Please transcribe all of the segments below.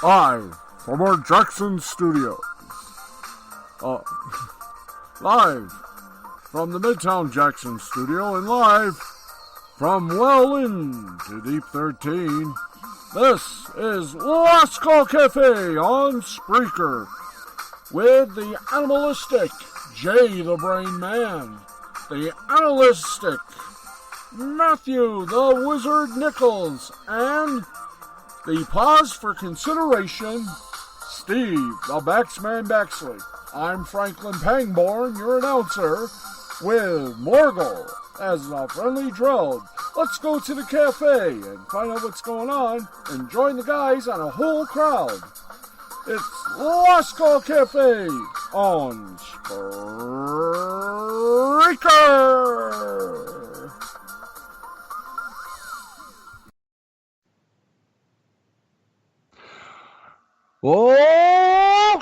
Live from our Jackson studio. Live from the Midtown Jackson studio and live from well into Deep 13. This is Last Call Cafe on Spreaker with the animalistic Jay the Brain Man, the animalistic Matthew the Wizard Nichols, and the pause for consideration, Steve the Baxman Baxley. I'm Franklin Pangborn, your announcer, with Morgul as a friendly drone. Let's go to the cafe and find out what's going on and join the guys on a whole crowd. It's Last Call Cafe on Spreaker.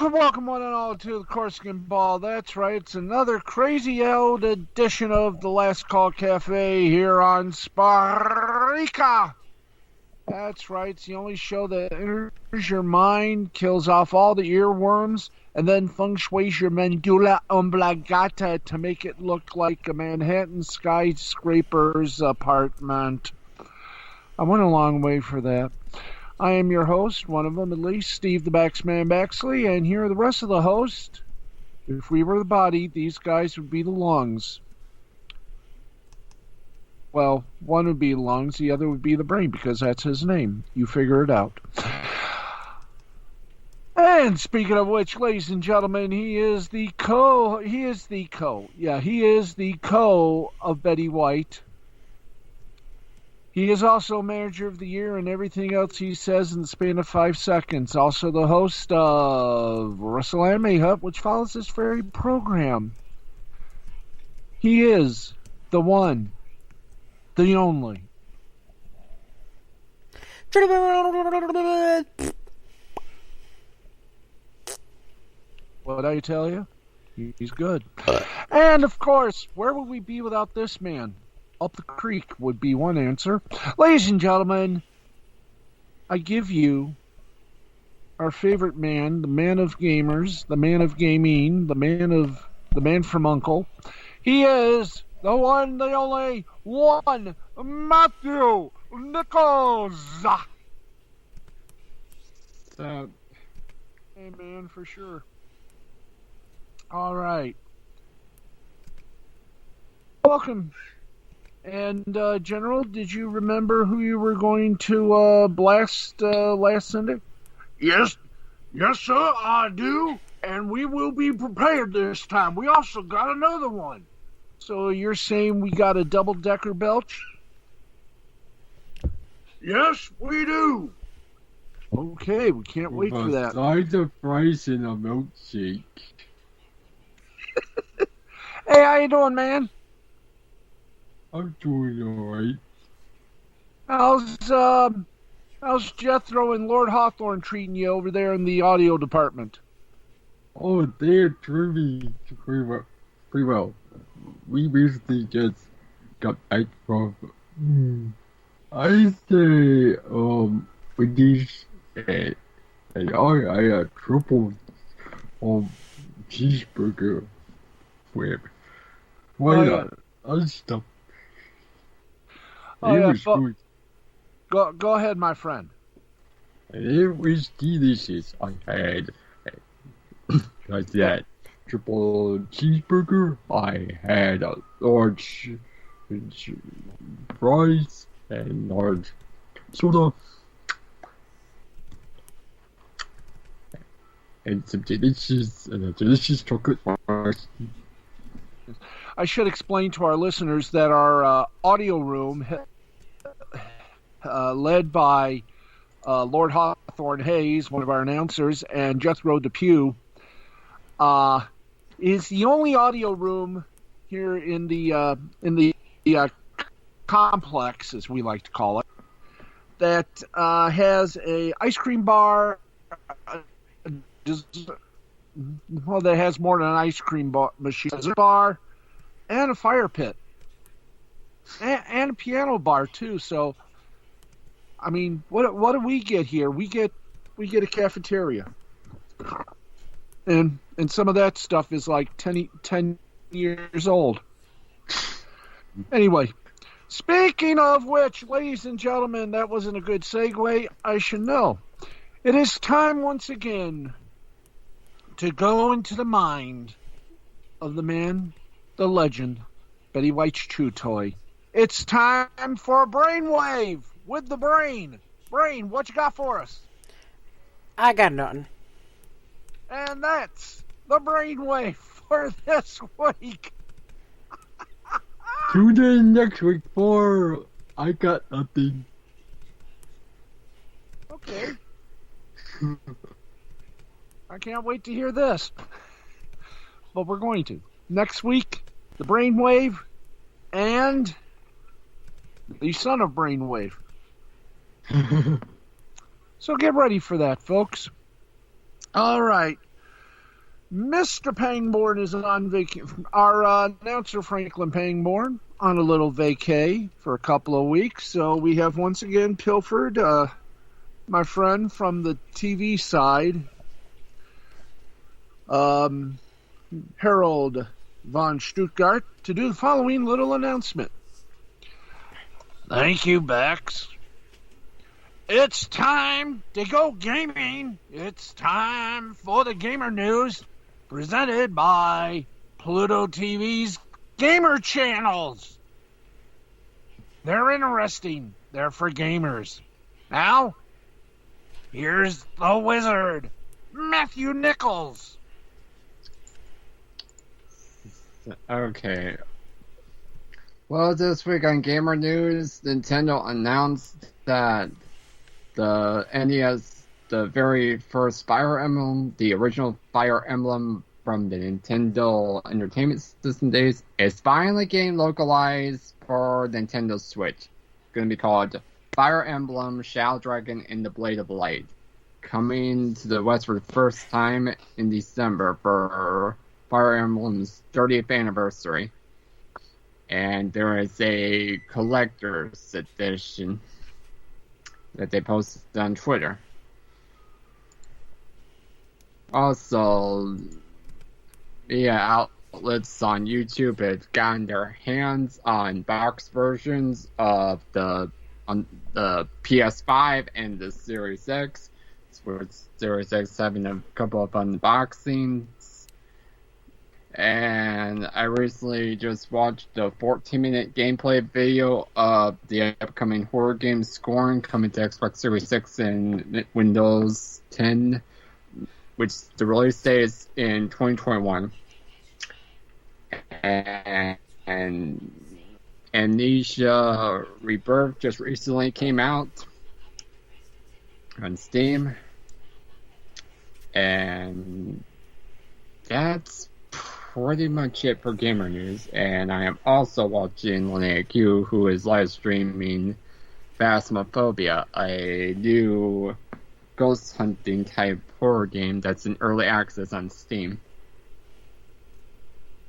Welcome one and all to the Corsican Ball. That's right, it's another crazy old edition of the Last Call Cafe here on Spreaker. That's right, it's the only show that enters your mind, kills off all the earworms, and then feng shui's your medulla oblongata to make it look like a Manhattan skyscraper's apartment. I went a long way for that. I am your host, one of them at least, Steve the Baxman Baxley, and here are the rest of the hosts. If we were the body, these guys would be the lungs. Well, one would be the lungs, the other would be the brain, because that's his name. You figure it out. And speaking of which, ladies and gentlemen, he is the co of Betty White. He is also Manager of the Year and everything else he says in the span of 5 seconds. Also the host of Wrestle Anime Hut, which follows this very program. He is the one, the only. What I tell you? He's good. And of course, where would we be without this man? Up the creek would be one answer. Ladies and gentlemen, I give you our favorite man, the man of gamers, the man of gaming, the man from Uncle. He is the one, the only one, Matthew Nichols. Hey man, for sure. All right. Welcome. And, General, did you remember who you were going to blast last Sunday? Yes, sir, I do. And we will be prepared this time. We also got another one. So you're saying we got a double-decker belch? Yes, we do. Okay, we can't wait for that. Side of fries and a milkshake. Hey, how you doing, man? I'm doing alright. How's Jethro and Lord Hawthorne treating you over there in the audio department? Oh, they're treating me pretty well. We recently just got back from, I say, with these, and I had triple, cheeseburger with, other stuff. Oh, yeah, Go ahead, my friend. It was delicious. I had that triple cheeseburger. I had a large fries and large soda. And some delicious chocolate bars. I should explain to our listeners that our audio room, led by Lord Hawthorne Hayes, one of our announcers, and Jethro Depew, is the only audio room here in the complex, as we like to call it, that has a ice cream bar. That has more than an ice cream machine, a bar, and a fire pit, and a piano bar too. So, I mean, what do we get here? We get a cafeteria, and some of that stuff is like 10 years old. Anyway, speaking of which, ladies and gentlemen, that wasn't a good segue. I should know. It is time once again to go into the mind of the man, the legend, Betty White's chew toy. It's time for a brainwave with the brain. Brain, what you got for us? I got nothing. And that's the brainwave for this week. Tune in next week for I Got Nothing. Okay. I can't wait to hear this. But we're going to. Next week, the brainwave and the son of brainwave. So get ready for that, folks. All right. Mr. Pangborn is on vacation. Our announcer, Franklin Pangborn, on a little vacay for a couple of weeks. So we have once again pilfered my friend from the TV side, Harold von Stuttgart, to do the following little announcement. Thank you, Bex. It's time to go gaming. It's time for the gamer news presented by Pluto TV's Gamer Channels. They're interesting. They're for gamers. Now, here's the wizard, Matthew Nichols. Okay. Well, this week on Gamer News, Nintendo announced that the NES, the very first Fire Emblem, the original Fire Emblem from the Nintendo Entertainment System days, is finally getting localized for Nintendo Switch. It's going to be called Fire Emblem Shadow Dragon in the Blade of Light, coming to the West for the first time in December for Fire Emblem's 30th anniversary. And there is a collector's edition that they posted on Twitter. Also, media outlets on YouTube have gotten their hands on box versions of the PS5 and the Series X. With Series X having a couple of unboxings. And I recently just watched a 14-minute gameplay video of the upcoming horror game Scorn coming to Xbox Series X and Windows 10, which the release date is in 2021. And Amnesia Rebirth just recently came out on Steam. And that's pretty much it for Gamer News, and I am also watching Linnea Q, who is live streaming Phasmophobia, a new ghost hunting type horror game that's in early access on Steam.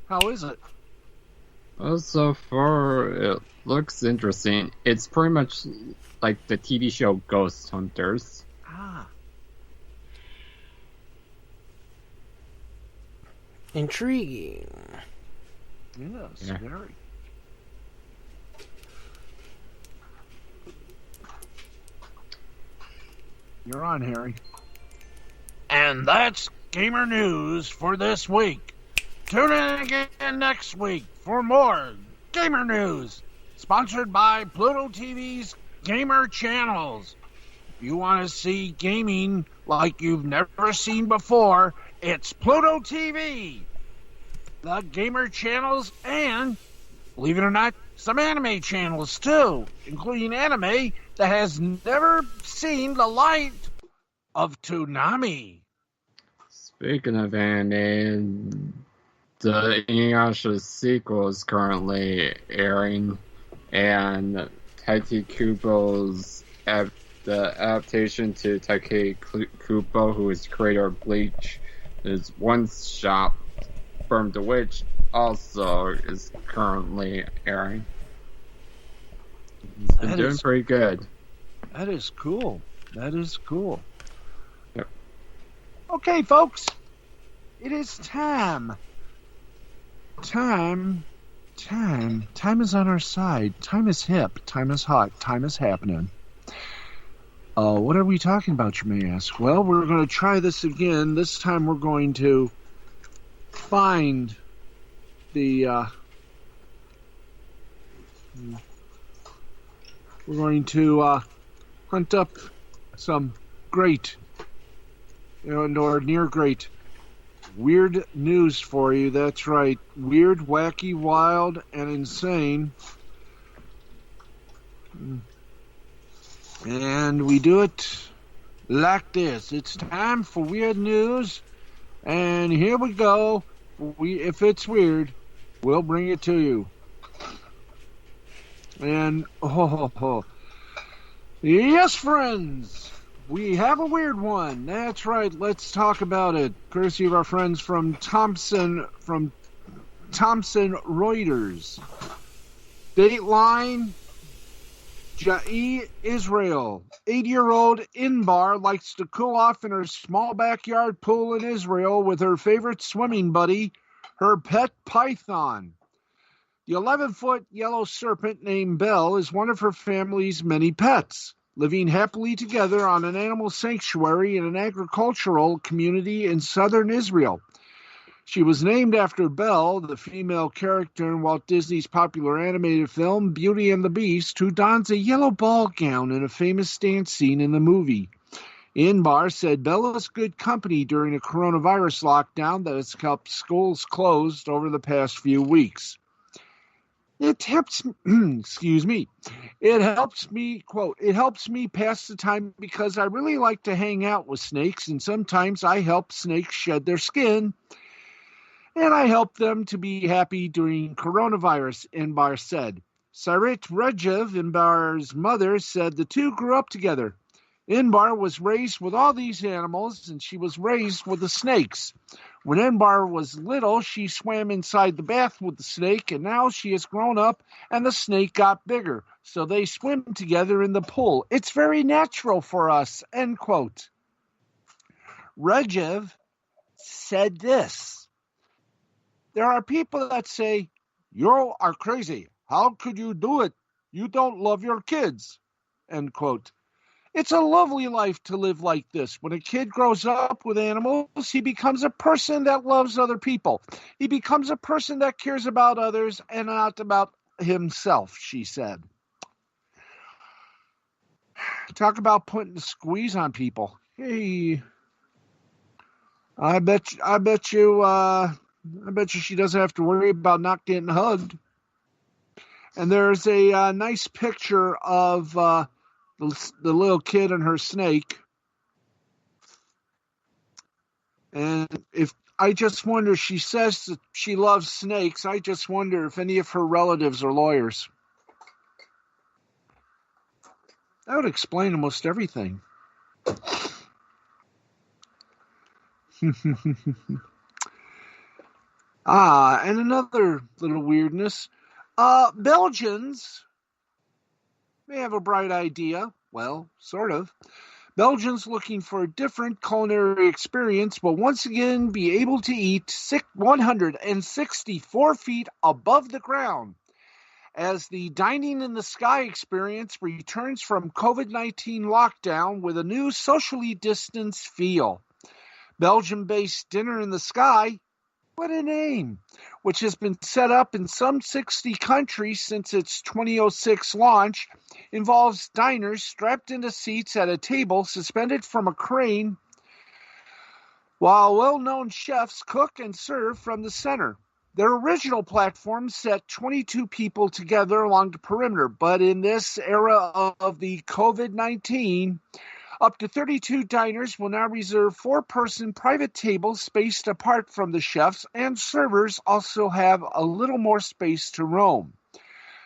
How is it? Well, so far, it looks interesting. It's pretty much like the TV show Ghost Hunters. Ah. Intriguing. Yes, yeah. Very. You're on, Harry. And that's Gamer News for this week. Tune in again next week for more Gamer News, sponsored by Pluto TV's Gamer Channels. If you want to see gaming like you've never seen before, it's Pluto TV, the Gamer Channels, and, believe it or not, some anime channels too, including anime that has never seen the light of Toonami. Speaking of anime, the Inuyasha sequel is currently airing, and Tite Kubo's the adaptation to Taike Kubo, who is the creator of Bleach, is One Shot from The Witch, also is currently airing. It's been doing pretty good. That is cool. That is cool. Yep. Okay, folks. It is time. Time is on our side. Time is hip. Time is hot. Time is happening. What are we talking about, you may ask? Well, we're going to try this again. This time we're going to find the... we're going to hunt up some great, or near great, weird news for you. That's right. Weird, wacky, wild, and insane. And we do it like this. It's time for weird news. And here we go. If it's weird, we'll bring it to you. And, yes, friends, we have a weird one. That's right. Let's talk about it. Courtesy of our friends from Thomson Reuters. Dateline, Ja'i, Israel. 80-year-old Inbar likes to cool off in her small backyard pool in Israel with her favorite swimming buddy, her pet python. The 11-foot yellow serpent named Belle is one of her family's many pets, living happily together on an animal sanctuary in an agricultural community in southern Israel. She was named after Belle, the female character in Walt Disney's popular animated film Beauty and the Beast, who dons a yellow ball gown in a famous dance scene in the movie. Inbar said Belle is good company during a coronavirus lockdown that has kept schools closed over the past few weeks. It helps, it helps me, quote, it helps me pass the time because I really like to hang out with snakes, and sometimes I help snakes shed their skin, and I help them to be happy during coronavirus, Inbar said. Sarit Regev, Inbar's mother, said the two grew up together. Inbar was raised with all these animals, and she was raised with the snakes. When Inbar was little, she swam inside the bath with the snake, and now she has grown up, and the snake got bigger. So they swim together in the pool. It's very natural for us, end quote. Regev said this. There are people that say, you are crazy. How could you do it? You don't love your kids, end quote. It's a lovely life to live like this. When a kid grows up with animals, he becomes a person that loves other people. He becomes a person that cares about others and not about himself, she said. Talk about putting a squeeze on people. Hey, I bet you she doesn't have to worry about not getting hugged. And there's a nice picture of the little kid and her snake. And if I just wonder, she says that she loves snakes. I just wonder if any of her relatives are lawyers. That would explain almost everything. And another little weirdness. Belgians may have a bright idea. Well, sort of. Belgians looking for a different culinary experience will once again be able to eat 164 feet above the ground as the Dining in the Sky experience returns from COVID-19 lockdown with a new socially distanced feel. Belgium-based Dinner in the Sky, what a name, which has been set up in some 60 countries since its 2006 launch, involves diners strapped into seats at a table suspended from a crane, while well-known chefs cook and serve from the center. Their original platform set 22 people together along the perimeter, but in this era of the COVID-19, up to 32 diners will now reserve 4-person private tables spaced apart from the chefs, and servers also have a little more space to roam.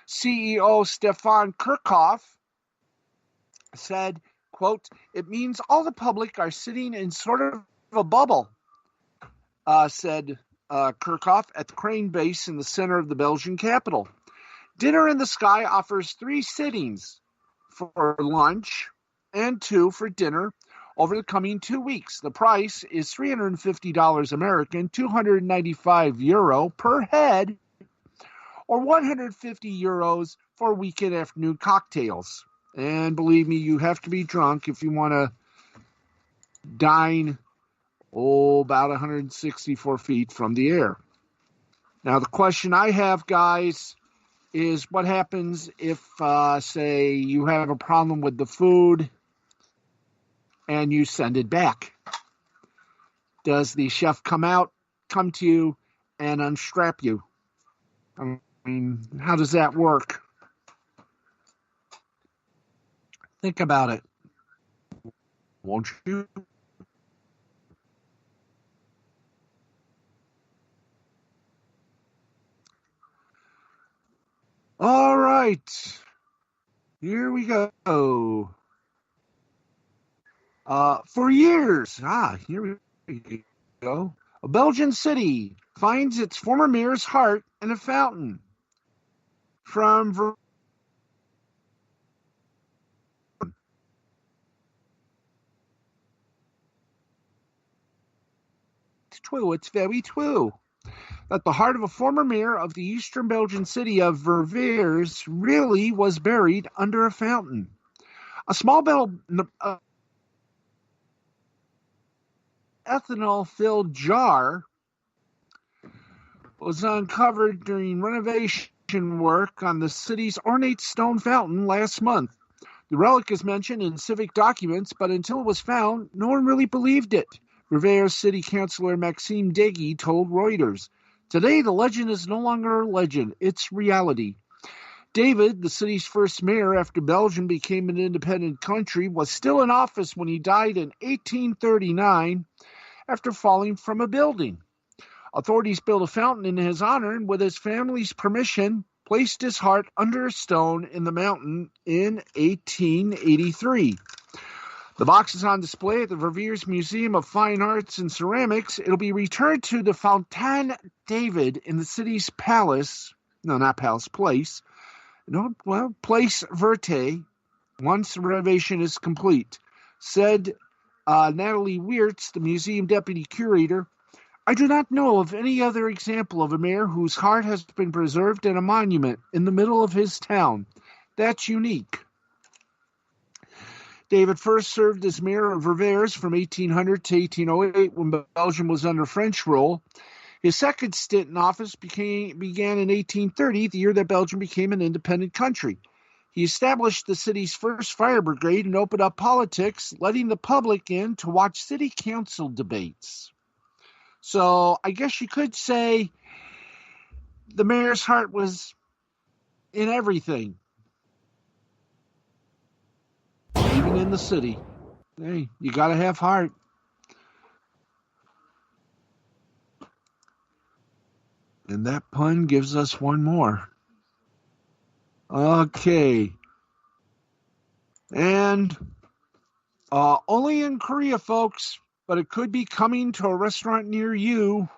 CEO Stefan Kirchhoff said, quote, "It means all the public are sitting in sort of a bubble," said Kirchhoff at the crane base in the center of the Belgian capital. Dinner in the Sky offers 3 sittings for lunch and 2 for dinner over the coming 2 weeks. The price is $350 American, €295 per head, or €150 for weekend afternoon cocktails. And believe me, you have to be drunk if you want to dine about 164 feet from the air. Now, the question I have, guys, is what happens if, say, you have a problem with the food and you send it back? Does the chef come to you and unstrap you? I mean, how does that work? Think about it, won't you? All right, here we go. For years, here we go. A Belgian city finds its former mayor's heart in a fountain. From it's very true that the heart of a former mayor of the eastern Belgian city of Verviers really was buried under a fountain. A small ethanol-filled jar was uncovered during renovation work on the city's ornate stone fountain last month. The relic is mentioned in civic documents, but until it was found, no one really believed it. Verviers City Councillor Maxime Deggy told Reuters, "Today, the legend is no longer a legend, it's reality." David, the city's first mayor after Belgium became an independent country, was still in office when he died in 1839 after falling from a building. Authorities built a fountain in his honor and, with his family's permission, placed his heart under a stone in the mountain in 1883. The box is on display at the Verviers Museum of Fine Arts and Ceramics. It'll be returned to the Fontaine David in the city's place. Place Verte, once the renovation is complete. Said Natalie Weerts, the museum deputy curator, "I do not know of any other example of a mayor whose heart has been preserved in a monument in the middle of his town. That's unique." David first served as mayor of Verviers from 1800 to 1808 when Belgium was under French rule. His second stint in office began in 1830, the year that Belgium became an independent country. He established the city's first fire brigade and opened up politics, letting the public in to watch city council debates. So I guess you could say the mayor's heart was in everything, even in the city. Hey, you got to have heart. And that pun gives us one more. Okay. And only in Korea, folks, but it could be coming to a restaurant near you.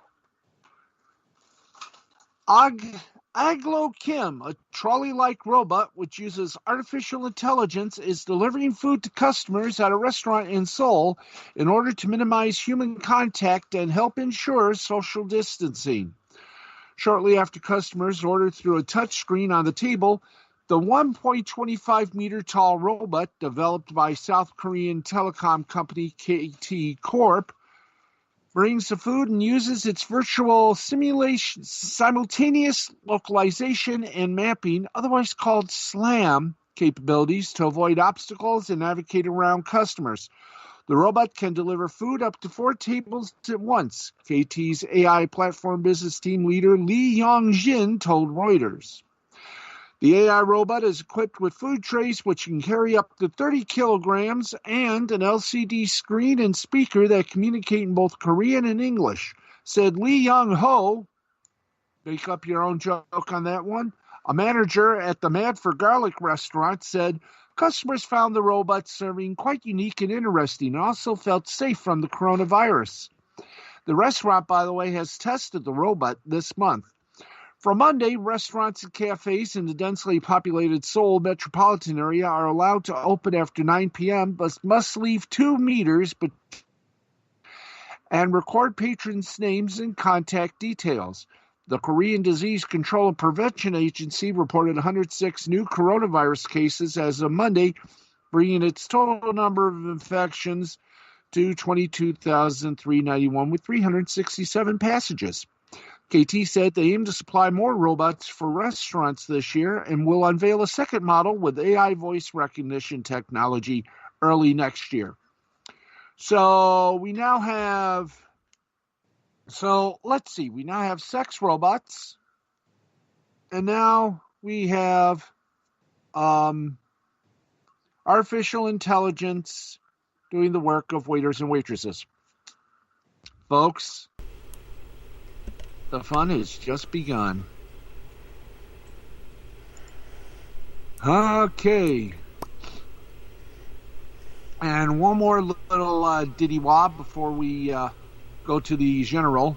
Aglo Kim, a trolley-like robot which uses artificial intelligence, is delivering food to customers at a restaurant in Seoul in order to minimize human contact and help ensure social distancing. Shortly after customers ordered through a touchscreen on the table, the 1.25-meter tall robot, developed by South Korean telecom company KT Corp, brings the food and uses its virtual simulation, simultaneous localization and mapping, otherwise called SLAM, capabilities to avoid obstacles and navigate around customers. The robot can deliver food up to 4 tables at once, KT's AI platform business team leader Lee Yong-jin told Reuters. The AI robot is equipped with food trays which can carry up to 30 kilograms and an LCD screen and speaker that communicate in both Korean and English, said Lee Young-ho. Make up your own joke on that one. A manager at the Mad for Garlic restaurant said customers found the robot serving quite unique and interesting and also felt safe from the coronavirus. The restaurant, by the way, has tested the robot this month. From Monday, restaurants and cafes in the densely populated Seoul metropolitan area are allowed to open after 9 p.m., but must leave 2 meters and record patrons' names and contact details. The Korean Disease Control and Prevention Agency reported 106 new coronavirus cases as of Monday, bringing its total number of infections to 22,391 with 367 passages. KT said they aim to supply more robots for restaurants this year and will unveil a second model with AI voice recognition technology early next year. We now have sex robots, and now we have artificial intelligence doing the work of waiters and waitresses. Folks, the fun has just begun. Okay. And one more little diddy wob before we go to the general.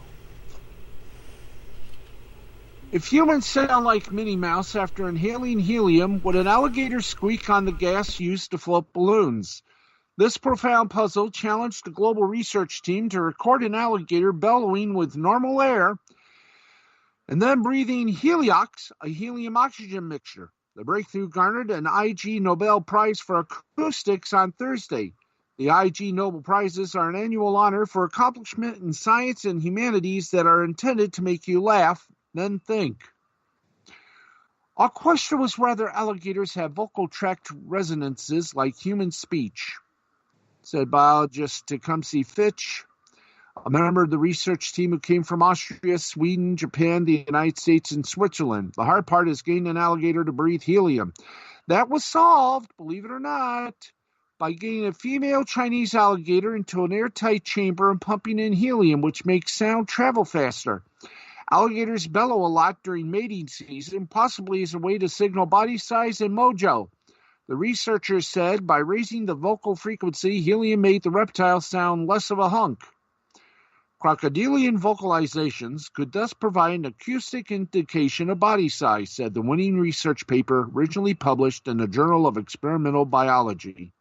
If humans sound like Minnie Mouse after inhaling helium, would an alligator squeak on the gas used to float balloons? This profound puzzle challenged a global research team to record an alligator bellowing with normal air and then breathing heliox, a helium-oxygen mixture. The breakthrough garnered an IG Nobel Prize for Acoustics on Thursday. The IG Nobel Prizes are an annual honor for accomplishment in science and humanities that are intended to make you laugh, then think. Our question was whether alligators have vocal tract resonances like human speech, said biologist Tecumseh Fitch, a member of the research team who came from Austria, Sweden, Japan, the United States, and Switzerland. The hard part is getting an alligator to breathe helium. That was solved, believe it or not, by getting a female Chinese alligator into an airtight chamber and pumping in helium, which makes sound travel faster. Alligators bellow a lot during mating season, possibly as a way to signal body size and mojo. The researchers said by raising the vocal frequency, helium made the reptile sound less of a hunk. Crocodilian vocalizations could thus provide an acoustic indication of body size, said the winning research paper originally published in the Journal of Experimental Biology.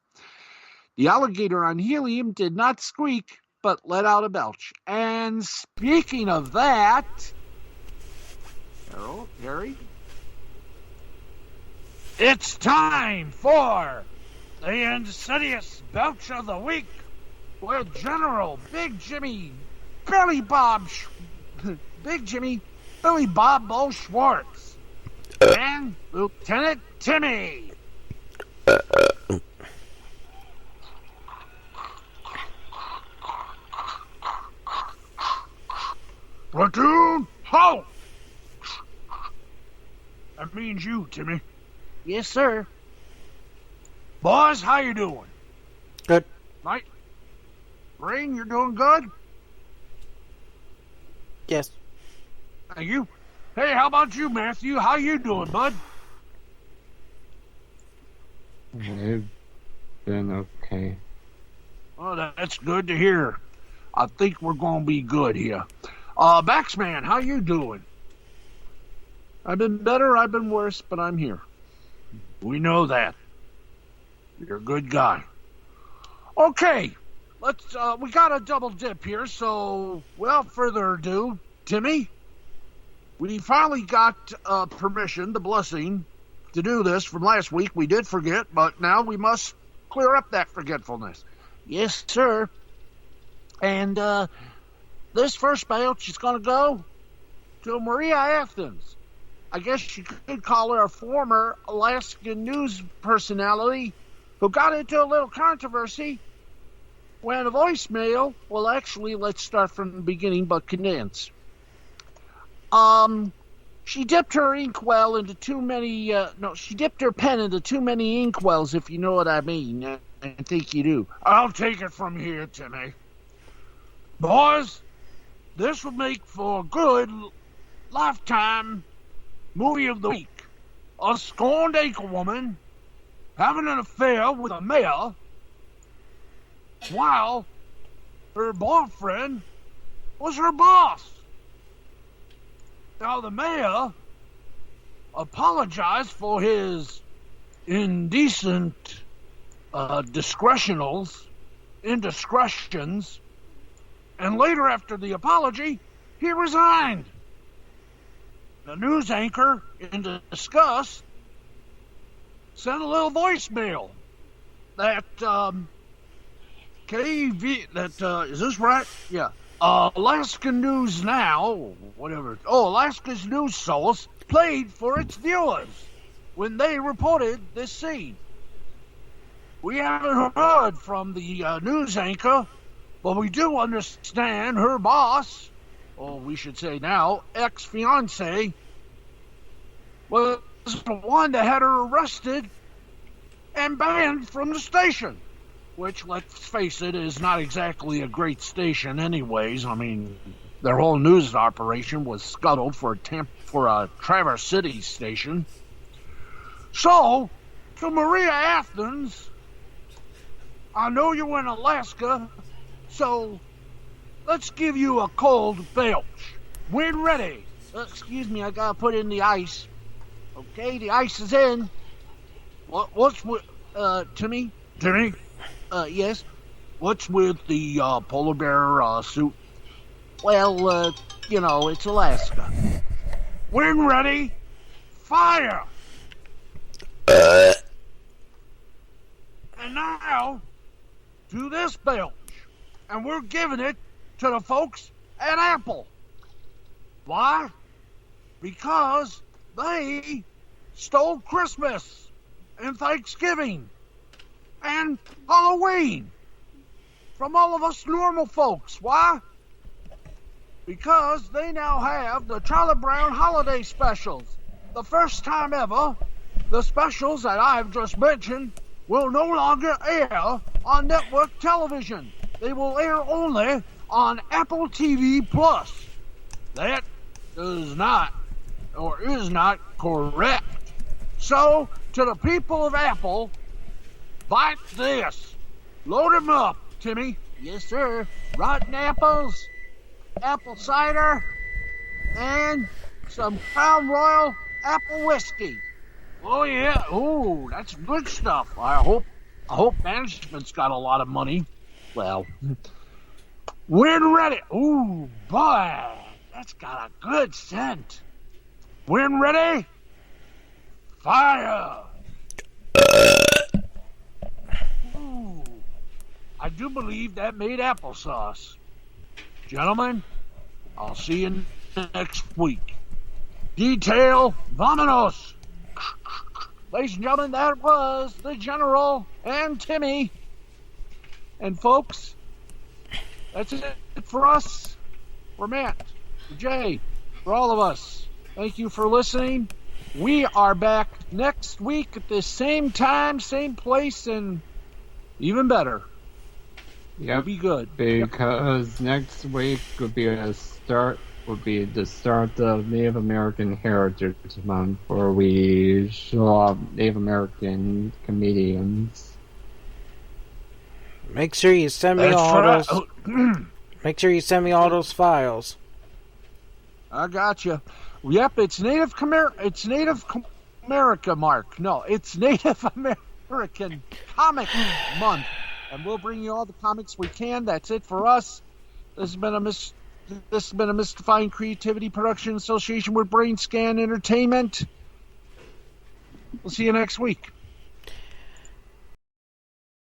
The alligator on helium did not squeak, but let out a belch. And speaking of that, Harold, Harry, it's time for the insidious belch of the week with General Big Jimmy Billy Bob Bo Schwartz and Lieutenant Timmy. Platoon, halt! That means you, Timmy. Yes, sir. Boys, how you doing? Good. Mike? Ring, you're doing good? Yes. Thank you. Hey, how about you, Matthew? How you doing, bud? I've been okay. Oh, that's good to hear. I think we're going to be good here. Baxman, how you doing? I've been better, I've been worse, but I'm here. We know that. You're a good guy. Okay, we got a double dip here, so without further ado, Timmy, We finally got permission, the blessing, to do this from last week. We did forget, but now we must clear up that forgetfulness. Yes, sir. And this first bout is going to go to Maria Athens. I guess you could call her a former Alaskan news personality who got into a little controversy when a voicemail, well, actually, let's start from the beginning, but condense. She dipped her inkwell into too many, she dipped her pen into too many inkwells, if you know what I mean. I think you do. I'll take it from here, Timmy. Boys, this will make for a good Lifetime movie of the week. A scorned acre woman having an affair with a mayor while her boyfriend was her boss. Now, the mayor apologized for his indecent indiscretions, and later after the apology, he resigned. The news anchor, in disgust, sent a little voicemail that is this right? Yeah. Alaska News Now, whatever. Oh, Alaska's news source played for its viewers when they reported this scene. We haven't heard from the news anchor, but we do understand her boss, or we should say now, ex-fiancé, was the one that had her arrested and banned from the station. Which, let's face it, is not exactly a great station anyways. I mean, their whole news operation was scuttled for a Traverse City station. So, to Maria Athens, I know you're in Alaska, so let's give you a cold belch. When ready. Excuse me, I gotta put in the ice. Okay, the ice is in. What's with, Timmy? Timmy? Yes? What's with the polar bear suit? Well, it's Alaska. When ready, fire! And now, to this belch. And we're giving it to the folks at Apple. Why? Because they stole Christmas and Thanksgiving and Halloween from all of us normal folks. Why? Because they now have the Charlie Brown holiday specials. The first time ever, the specials that I've just mentioned will no longer air on network television. They will air only on Apple TV Plus. That does not, or is not, correct. So, to the people of Apple, bite this. Load 'em up, Timmy. Yes, sir. Rotten apples, apple cider, and some Crown Royal apple whiskey. Oh, yeah. Oh, that's good stuff. I hope management's got a lot of money. Well, when ready. Ooh, boy, that's got a good scent. When ready, fire. Ooh, I do believe that made applesauce. Gentlemen, I'll see you next week. Detail, vamonos. Ladies and gentlemen, that was the General and Timmy. And folks, that's it for us. For Matt, for Jay, for all of us. Thank you for listening. We are back next week at the same time, same place, and even better. Yep. It'll be good. Because next week would be the start of Native American Heritage Month, where we show off Native American comedians. Make sure you send me Make sure you send me all those files. I gotcha. Yep, it's Native America, Mark. No, it's Native American Comic Month. And we'll bring you all the comics we can. That's it for us. This has been a This has been a Mystifying Creativity production in association with Brain Scan Entertainment. We'll see you next week.